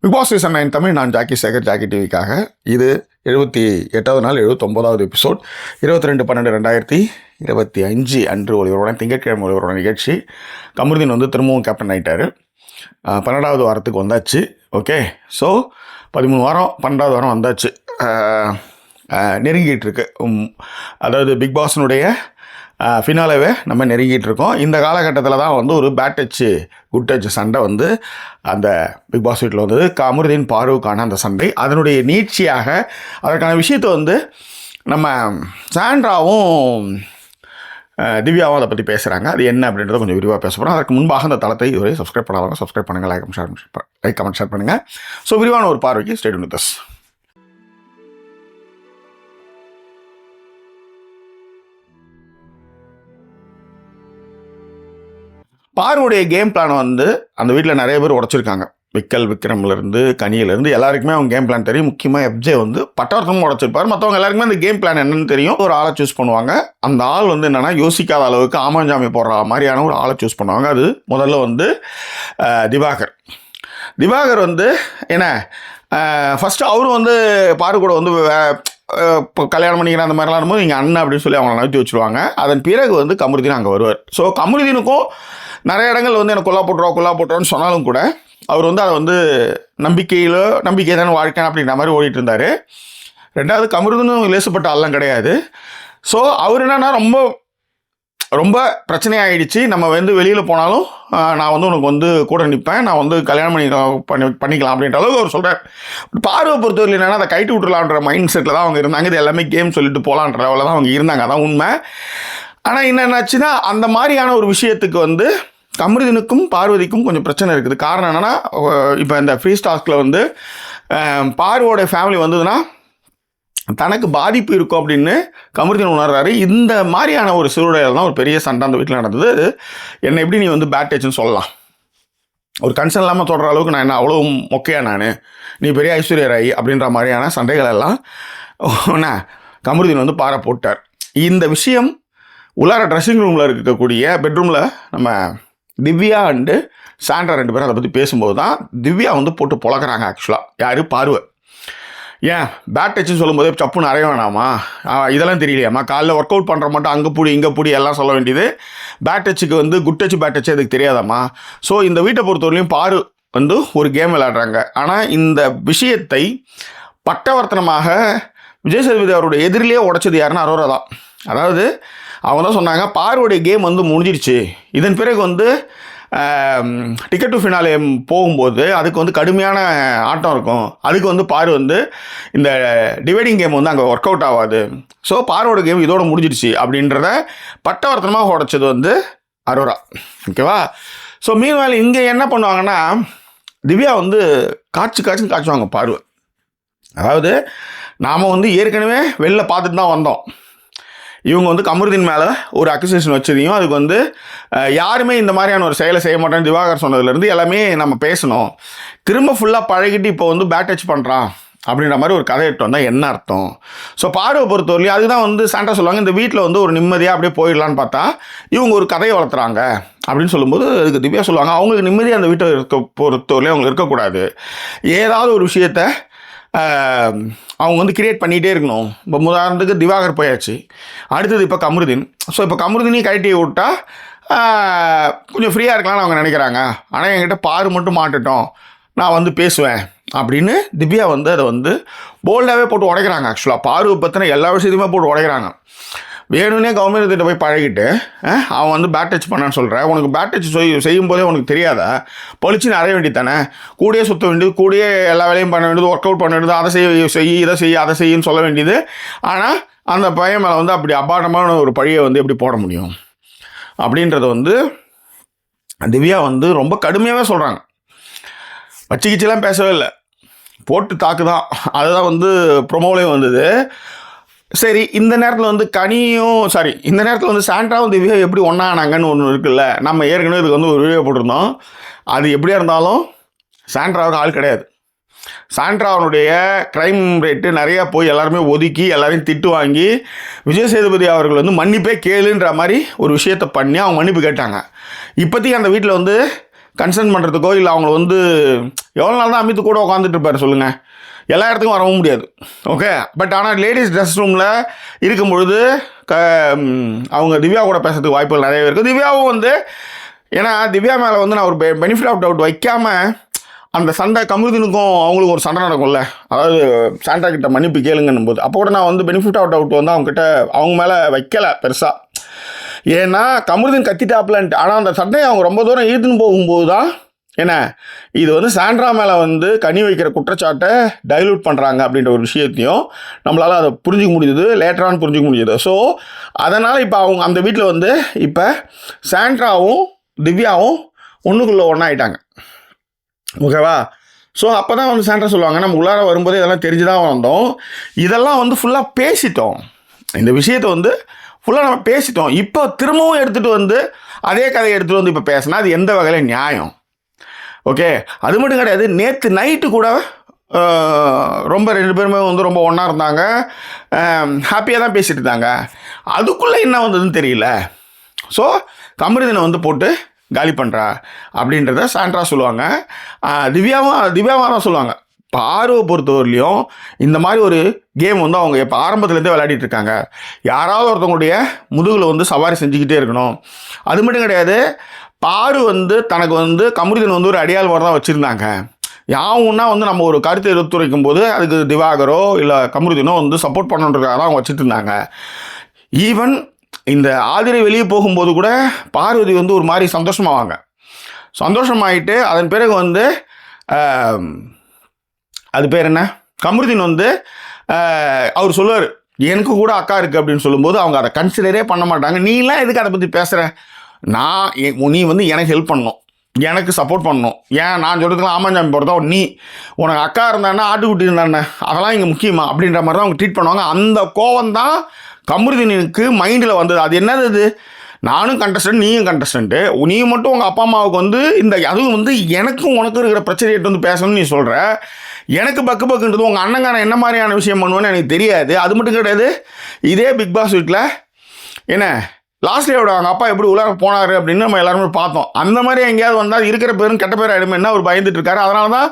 Big Boss season 9 Tamil. நான் Jackie Sekar, Jackie டிவிக்காக. இது 78வது நாள், 79வது எபிசோட். 22/12/2025 அன்று ஒளிபரப்பான திங்கட்கிழமை ஒளிபரப்பான நிகழ்ச்சி. கமருதீன் வந்து திரும்பவும் கேப்டன் ஆகிட்டார். 12வது வாரத்துக்கு வந்தாச்சு. ஓகே, ஸோ 13 வாரம் 12வது வாரம் வந்தாச்சு, நெருங்கிட்டு இருக்கு. அதாவது பிக் பாஸினுடைய ஃபினாலவே நம்ம நெருங்கிட்டு இருக்கோம். இந்த காலகட்டத்தில் தான் வந்து ஒரு பேட் டச்சு குட் டச் சண்டை வந்து அந்த பிக் பாஸ் வீட்டில் வந்தது. கமருதீன் பார்வுக்கான அந்த சண்டை, அதனுடைய நீட்சியாக அதற்கான விஷயத்தை வந்து நம்ம சாண்ட்ராவும் திவ்யாவும் அதை பற்றி பேசுகிறாங்க. அது என்ன அப்படின்றத கொஞ்சம் விரிவாக பேச போகிறோம். அதற்கு முன்பாக அந்த தளத்தை இதுவரை சப்ஸ்கிரைப் பண்ணாதவங்க சப்ஸ்கிரைப் பண்ணுங்கள், லைக் கமெண்ட் ஷேர் பண்ணுங்கள். ஸோ விரிவான ஒரு பார்வைக்கு ஸ்டே வித் அஸ். பார்வுடைய கேம் பிளானை வந்து அந்த வீட்டில் நிறைய பேர் உடச்சிருக்காங்க. விக்ரம்லேருந்து கனியிலேருந்து எல்லாருக்குமே அவங்க கேம் பிளான் தெரியும். முக்கியமாக எஃப்ஜே வந்து பட்டவர்த்தமும் உடச்சிருப்பார். மற்றவங்க எல்லாருக்குமே அந்த கேம் பிளான் என்னன்னு தெரியும். ஒரு ஆளை சூஸ் பண்ணுவாங்க. அந்த ஆள் வந்து என்னென்னா யோசிக்காத அளவுக்கு ஆமாஞ்சாமி போடுற மாதிரியான ஒரு ஆளை சூஸ் பண்ணுவாங்க. அது முதல்ல வந்து திவாகர் வந்து என்ன ஃபஸ்ட்டு அவரும் வந்து பாரு கூட வந்து இப்போ கல்யாணம் பண்ணிக்கிற அந்த மாதிரிலாம் இருக்கும்போது இங்கே அண்ணன் அப்படின்னு சொல்லி அவங்கள நகர்த்தி வச்சுருவாங்க. அதன் பிறகு வந்து கமருதீன் அங்கே வருவார். ஸோ கமருதீனுக்கும் நிறைய இடங்கள் வந்து எனக்கு கொல்லா போட்டுருவான்னு சொன்னாலும் கூட அவர் வந்து அதை வந்து நம்பிக்கை தானே வாழ்க்கை அப்படின்ற மாதிரி ஓடிட்டு இருந்தார். ரெண்டாவது, கமருதீனும் லேசப்பட்ட ஆள்லாம் கிடையாது. ஸோ அவர் என்னன்னா ரொம்ப பிரச்சனையாகிடுச்சு. நம்ம வந்து வெளியில் போனாலும் நான் வந்து உனக்கு வந்து கூட நிற்பேன், நான் வந்து கல்யாணம் பண்ணிக்கலாம் அப்படின்ற அளவுக்கு அவர் சொல்கிறார். பார்வை பொறுத்தவரை என்னென்னா அதை கைட்டு விட்டுலான்ற மைண்ட் செட்டில் தான் அவங்க இருந்தாங்க. இது எல்லாமே கேம் சொல்லிட்டு போகலான்ற லெவலில் தான் அவங்க இருந்தாங்க. அதான் உண்மை. ஆனால் என்னென்னாச்சுன்னா அந்த மாதிரியான ஒரு விஷயத்துக்கு வந்து கமருதீனுக்கும் பார்வதிக்கும் கொஞ்சம் பிரச்சனை இருக்குது. காரணம் என்னென்னா, இப்போ இந்த ஃப்ரீ ஸ்டாஸ்கில் வந்து பார்வோட ஃபேமிலி வந்ததுன்னா தனக்கு பாதிப்பு இருக்கும் அப்படின்னு கமருதீன் உணர்றாரு. இந்த மாதிரியான ஒரு சூழ்நிலையில் தான் ஒரு பெரிய சண்டை அந்த வீட்டில் நடந்தது. என்னை எப்படி நீ வந்து பேட் டச்சுன்னு சொல்லலாம், ஒரு கன்சர்ன் இல்லாமல் தொடர அளவுக்கு நான் என்ன அவ்வளோ மொக்கையா, நீ பெரிய ஐஸ்வர்யா ராய் அப்படின்ற மாதிரியான சண்டைகள் எல்லாம் கமருதீன் வந்து பாறை போட்டார். இந்த விஷயம் உள்ளார ட்ரெஸ்ஸிங் ரூமில் இருக்கக்கூடிய பெட்ரூமில் நம்ம திவ்யா அண்டு சாண்ட்ரா 2 பேரும் அதை பற்றி பேசும்போது தான் திவ்யா வந்து போட்டு பொழக்கிறாங்க. ஆக்சுவலாக யார் பாருவை ஏன் பேட் டச்சுன்னு சொல்லும்போதே சப்புன்னு அறைய வேணாமா, இதெல்லாம் தெரியலையாம்மா, காலைல ஒர்க் அவுட் பண்ணுற மட்டும் அங்கே பூடி இங்கே பூடி எல்லாம் சொல்ல வேண்டியது. பேட் டச்சுக்கு வந்து குட் டச்சு பேட் டச்சு அதுக்கு தெரியாதாம்மா. ஸோ இந்த வீட்டை பொறுத்தவரையிலையும் பாரு வந்து ஒரு கேம் விளையாடுறாங்க. ஆனால் இந்த விஷயத்தை பட்டவர்த்தனமாக விஜய் சேதுபதி அவருடைய எதிரிலேயே உடைச்சது யாருன்னா அரோரா தான். அதாவது அவங்க தான் சொன்னாங்க, பார்வோடைய கேம் வந்து முடிஞ்சிடுச்சு, இதன் பிறகு வந்து டிக்கெட் டு ஃபினாலே போகும்போது அதுக்கு வந்து கடுமையான ஆட்டம் இருக்கும், அதுக்கு வந்து பாரு வந்து இந்த டிவைடிங் கேம் வந்து அங்கே ஒர்க் அவுட் ஆகாது, ஸோ பார்வோட கேம் இதோட முடிஞ்சிடுச்சு அப்படின்றத பட்டவர்த்தனமாக உடைச்சது வந்து அரோரா. ஓகேவா? ஸோ மீன்வேலை இங்கே என்ன பண்ணுவாங்கன்னா, திவ்யா வந்து காய்ச்சுவாங்க பார்வை. அதாவது நாம் வந்து ஏற்கனவே வெளில பார்த்துட்டு தான் வந்தோம். இவங்க வந்து கமருதீன் மேலே ஒரு அக்யூசேஷன் வச்சதையும் அதுக்கு வந்து யாருமே இந்த மாதிரியான ஒரு செயலை செய்ய மாட்டேன்னு திவாகர் சொன்னதுலேருந்து எல்லாமே நம்ம பேசணும். திரும்ப ஃபுல்லாக பழகிட்டு இப்போ வந்து பேட் டச் பண்ணுறான் அப்படின்ற மாதிரி ஒரு கதை எடுத்து வந்தால் என்ன அர்த்தம்? ஸோ பார்வை பொறுத்தவரையிலையும் அதுதான் வந்து சாண்டா சொல்லுவாங்க, இந்த வீட்டில் வந்து ஒரு நிம்மதியாக அப்படியே போயிடலான்னு பார்த்தா இவங்க ஒரு கதையை வளர்த்துறாங்க அப்படின்னு சொல்லும்போது அதுக்கு திவ்யா சொல்லுவாங்க, அவங்களுக்கு நிம்மதியாக அந்த வீட்டை பொறுத்தவரையிலையும் அவங்க இருக்கக்கூடாது, ஏதாவது ஒரு விஷயத்த அவங்க வந்து கிரியேட் பண்ணிகிட்டே இருக்கணும். இப்போ உதாரணத்துக்கு திவாகர் போயாச்சு, அடுத்தது இப்போ கமருதீன். ஸோ இப்போ கமருதீனையும் கழட்டி விட்டா கொஞ்சம் ஃப்ரீயாக இருக்கலாம்னு அவங்க நினைக்கிறாங்க. ஆனால் என்கிட்ட பாரு மட்டும் மாட்டுட்டோம், நான் வந்து பேசுவேன் அப்படின்னு திவ்யா வந்து அதை வந்து போல்டாகவே போட்டு உடைக்கிறாங்க. ஆக்சுவலாக பார்வை பற்றின எல்லா விஷயத்தையுமே போட்டு உடைக்கிறாங்க. வேணும்னே கவர்மெண்ட்கிட்ட போய் பழகிட்டு அவன் வந்து பேட் டச் பண்ணான்னு சொல்கிறேன், உனக்கு பேட் டச் செய்யும்போதே உனக்கு தெரியாதா, பொலிச்சின்னு அறைய வேண்டியது தானே, கூடயே சுற்ற வேண்டியது, கூடயே எல்லா வேலையும் பண்ண வேண்டியது, ஒர்க் அவுட் பண்ண வேண்டியது, அதை செய்ய அதை செய்யுன்னு சொல்ல வேண்டியது. ஆனால் அந்த பையன் மேலே வந்து அப்படி அபாரமான ஒரு பழியை வந்து எப்படி போட முடியும் அப்படின்றத வந்து திவ்யா வந்து ரொம்ப கடுமையாகவே சொல்கிறாங்க. வச்சுக்கிச்செல்லாம் பேசவே இல்லை, போட்டு தாக்கு தான். அதுதான் வந்து ப்ரொமோலையும் வந்தது. சரி, இந்த நேரத்தில் வந்து இந்த நேரத்தில் வந்து சாண்ட்ராவும் திவ்யா எப்படி ஒன்றானாங்கன்னு ஒன்று இருக்குல்ல. நம்ம ஏற்கனவே இதுக்கு வந்து ஒரு வீடியோ போட்டிருந்தோம். அது எப்படியா இருந்தாலும் சாண்ட்ராவுக்கு ஆள் கிடையாது. சாண்ட்ராவனுடைய க்ரைம் ரேட்டு நிறையா போய் எல்லாருமே ஒதுக்கி எல்லாரையும் திட்டு வாங்கி விஜய் சேதுபதி அவர்கள் வந்து மன்னிப்பே கேளுன்ற மாதிரி ஒரு விஷயத்தை பண்ணி அவங்க மன்னிப்பு கேட்டாங்க. இப்போதைக்கு அந்த வீட்டில் வந்து கன்சர்ன் பண்ணுறதுக்கோ இல்லை அவங்கள வந்து எவ்வளோ நாள் தான் அமித்து கூட உட்காந்துட்டு இருப்பார் சொல்லுங்கள், எல்லா இடத்துக்கும் வரவும் முடியாது. ஓகே, பட் ஆனால் லேடிஸ் ட்ரெஸ் ரூமில் இருக்கும் பொழுது அவங்க திவ்யா கூட பேசுறதுக்கு வாய்ப்புகள் நிறையவே இருக்குது. திவ்யாவும் வந்து ஏன்னா திவ்யா மேலே வந்து நான் ஒரு பெனிஃபிட் ஆஃப் டவுட் வைக்காமல் அந்த சண்டை கமருதீனுக்கும் அவங்களுக்கும் ஒரு சண்டை நடக்கும்ல, அதாவது சாண்டா கிட்ட மன்னிப்பு கேளுங்கன்னும் போது அப்போ கூட நான் வந்து பெனிஃபிட் ஆஃப் டவுட் வந்து அவங்க மேலே வைக்கலை பெருசாக. ஏன்னா கமருதீன் கத்திட்டாப்லன்ட்டு, ஆனால் அந்த சண்டையை அவங்க ரொம்ப தூரம் இழுத்துன்னு போகும்போது தான் என்ன இது வந்து சாண்ட்ரா மேலே வந்து கனி வைக்கிற குற்றச்சாட்டை டைலூட் பண்ணுறாங்க அப்படின்ற ஒரு விஷயத்தையும் நம்மளால் அதை புரிஞ்சிக்க முடியுது, லேட்டரானு புரிஞ்சிக்க முடியுது. ஸோ அதனால் இப்போ அவங்க அந்த வீட்டில் வந்து இப்போ சாண்ட்ராவும் திவ்யாவும் ஒன்றுக்குள்ளே ஒன்றாயிட்டாங்க. ஓகேவா? ஸோ அப்போ தான் வந்து சாண்ட்ரா சொல்லுவாங்க, நம்ம உள்ளார வரும்போதே இதெல்லாம் தெரிஞ்சு தான் வந்தோம், இதெல்லாம் வந்து ஃபுல்லாக பேசிட்டோம், இந்த விஷயத்தை வந்து ஃபுல்லாக நம்ம பேசிட்டோம், இப்போ திரும்பவும் எடுத்துகிட்டு வந்து அதே கதையை எடுத்துகிட்டு வந்து இப்போ பேசினா அது எந்த வகையில் நியாயம்? ஓகே, அது மட்டும் கிடையாது, நேற்று நைட்டு கூட ரொம்ப 2 பேருமே வந்து ரொம்ப ஒன்றா இருந்தாங்க, ஹாப்பியாக தான் பேசிகிட்டு இருந்தாங்க, அதுக்குள்ளே என்ன வந்ததுன்னு தெரியல. ஸோ கமருதீனை வந்து போட்டு காலி பண்ணுறா அப்படின்றத சாண்ட்ரா சொல்லுவாங்க. திவ்யாவும் தான் சொல்லுவாங்க. பார்வை பொறுத்தவரையிலையும் இந்த மாதிரி ஒரு கேம் வந்து அவங்க இப்போ ஆரம்பத்துலேருந்தே விளையாடிட்டு இருக்காங்க, யாராவது ஒருத்தவங்களுடைய முதுகில் வந்து சவாரி செஞ்சுக்கிட்டே இருக்கணும். அது மட்டும் கிடையாது, பாரு வந்து தனக்கு வந்து கமருதீன் வந்து ஒரு அடியாள் மாதிரி தான் வச்சுருந்தாங்க. யாவுன்னா வந்து நம்ம ஒரு கருத்தை எடுத்துரைக்கும் போது அதுக்கு திவாகரோ இல்லை கமருதீனோ வந்து சப்போர்ட் பண்ணுறதுக்காக தான் அவங்க வச்சுட்டு இருந்தாங்க. ஈவன் இந்த ஆதிரை வெளியே போகும்போது கூட பார்வதி வந்து ஒரு மாதிரி சந்தோஷமாயிட்டு அதன் பிறகு வந்து அது பேர் என்ன, கமருதீன் வந்து அவர் சொல்லுவார் எனக்கு கூட அக்கா இருக்குது அப்படின்னு சொல்லும்போது அவங்க அதை கன்சிடரே பண்ண மாட்டாங்க. நீலாம் எதுக்கு அதை பற்றி பேசுகிற, நீ வந்து எனக்கு ஹெல்ப் பண்ணணும், எனக்கு சப்போர்ட் பண்ணணும், ஏன் நான் சொல்கிறதுக்குலாம் ஆமாஞ்சாமி போகிறதா, நீ உனக்கு அக்கா இருந்தானே ஆட்டுக்குட்டி இருந்தானே அதெல்லாம் இங்கே முக்கியமா அப்படின்ற மாதிரி தான் அவங்க ட்ரீட் பண்ணுவாங்க. அந்த கோவம் தான் கமருதீனுக்கு மைண்டில் வந்தது. அது என்னது, அது நானும் கண்டஸ்டன்ட் நீயும் கண்டஸ்டன்ட்டு, நீ மட்டும் உங்கள் அப்பா அம்மாவுக்கு வந்து அதுவும் வந்து எனக்கும் உனக்கும் இருக்கிற பிரச்சனையிட்டு வந்து பேசணும்னு நீ சொல்கிற, எனக்கு பக்குன்றது உங்கள் அண்ணங்கான என்ன மாதிரியான விஷயம் பண்ணுவேன்னு எனக்கு தெரியாது. அது மட்டும் கிடையாது, இதே பிக் பாஸ் வீட்டில் என்ன லாஸ்ட் டேவோட அவங்க அப்பா எப்படி உள்ளார போனார் அப்படின்னு நம்ம எல்லாருமே பார்த்தோம். அந்த மாதிரி எங்கேயாவது வந்தால் இருக்கிற பேரும் கெட்ட பேர் ஆகிடுமே என்ன அவர் பயந்துட்டு இருக்காரு. அதனால தான்,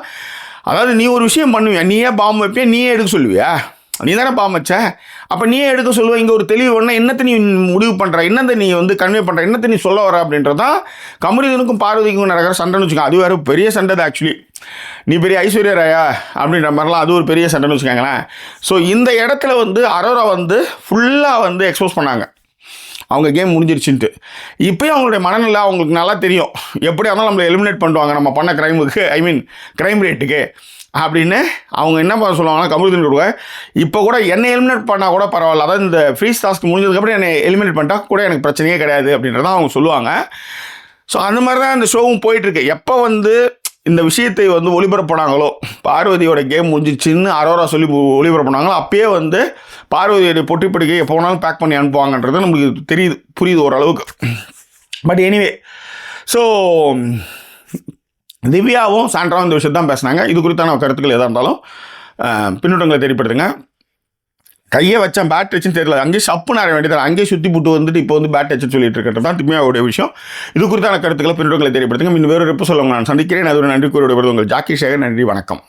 அதாவது நீ ஒரு விஷயம் பண்ணுவியா, நீயே பாம்பு வைப்பியா, நீயே எடுக்க சொல்லுவியா, நீ தானே பாம்பு வச்ச, அப்போ நீயே எடுக்க சொல்லுவ. இங்கே ஒரு தெளிவு ஒன்று என்னத்தை நீ முடிவு பண்ணுற, என்னத்தை நீ வந்து கன்வே பண்ணுற, என்னத்தை நீ சொல்ல வர அப்படின்றது தான் கமருதீனுக்கும் பார்வதிக்கும் நடக்கிற சண்டைன்னு வச்சுக்கோங்க. அது வேறு பெரிய சண்டை தான் ஆக்சுவலி, நீ பெரிய ஐஸ்வர்யா ராயா அப்படின்ற மாதிரிலாம் அது ஒரு பெரிய சண்டைன்னு வச்சுக்கோங்களேன். ஸோ இந்த இடத்துல வந்து அரோரா வந்து ஃபுல்லாக வந்து எக்ஸ்போஸ் பண்ணாங்க, அவங்க கேம் முடிஞ்சிருச்சுன்ட்டு. இப்போயும் அவங்களுடைய மனநிலை அவங்களுக்கு நல்லா தெரியும், எப்படியா இருந்தாலும் நம்மளை எலிமினேட் பண்ணுவாங்க நம்ம பண்ண க்ரைமுக்கு, க்ரைம் ரேட்டுக்கு அப்படின்னு அவங்க என்ன பண்ண சொல்லுவாங்கன்னா கமருதீன் கொடுக்க இப்போ கூட என்னை எலிமினேட் பண்ணால் கூட பரவாயில்ல, அதாவது இந்த ஃப்ரீஸ் டாஸ்க் முடிஞ்சதுக்கப்புறம் என்னை எலிமினேட் பண்ணிட்டா கூட எனக்கு பிரச்சனையே கிடையாது அப்படின்றத அவங்க சொல்லுவாங்க. ஸோ அந்த மாதிரி தான் இந்த ஷோவும் போயிட்டுருக்கு. எப்போ வந்து இந்த விஷயத்தை வந்து ஒளிபரப்புனாங்களோ, பார்வதியோட கேம் முடிஞ்சிச்சுன்னு அரோரா சொல்லி ஒளிபரப்புனாங்களோ, அப்பயே வந்து பார்வதியோட பொட்டி படுக்கை எப்போ வேணாலும் பேக் பண்ணி அனுப்புவாங்கன்றது நம்மளுக்கு புரியுது ஓரளவுக்கு. பட் எனிவே, ஸோ திவ்யாவும் சாண்ட்ராவும் இந்த விஷயத்தான் பேசினாங்க. இது குறித்தான கருத்துக்கள் எதாக இருந்தாலும் பின்னூட்டங்களை தெரியப்படுத்துங்க. கையை வச்சேன் பேட் டச்சுன்னு தெரியல, அங்கேயே சப்புன்னு ஆட வேண்டியது, அங்கேயே சுற்றி போட்டு வந்துட்டு இப்போ வந்து பேட் டச்சுன்னு சொல்லிட்டு இருக்கிறது தான் திவ்யாவுடைய விஷயம். இது குறித்தான கருத்துக்களை பின்னூட்டங்களை தெரியப்படுத்துங்க. இன்னும் வேறு எப்போ சொல்லுவாங்க நான் சந்திக்கிறேன். அது ஒரு நன்றி கூறிய உங்கள் ஜாக்கி சேகர். நன்றி, வணக்கம்.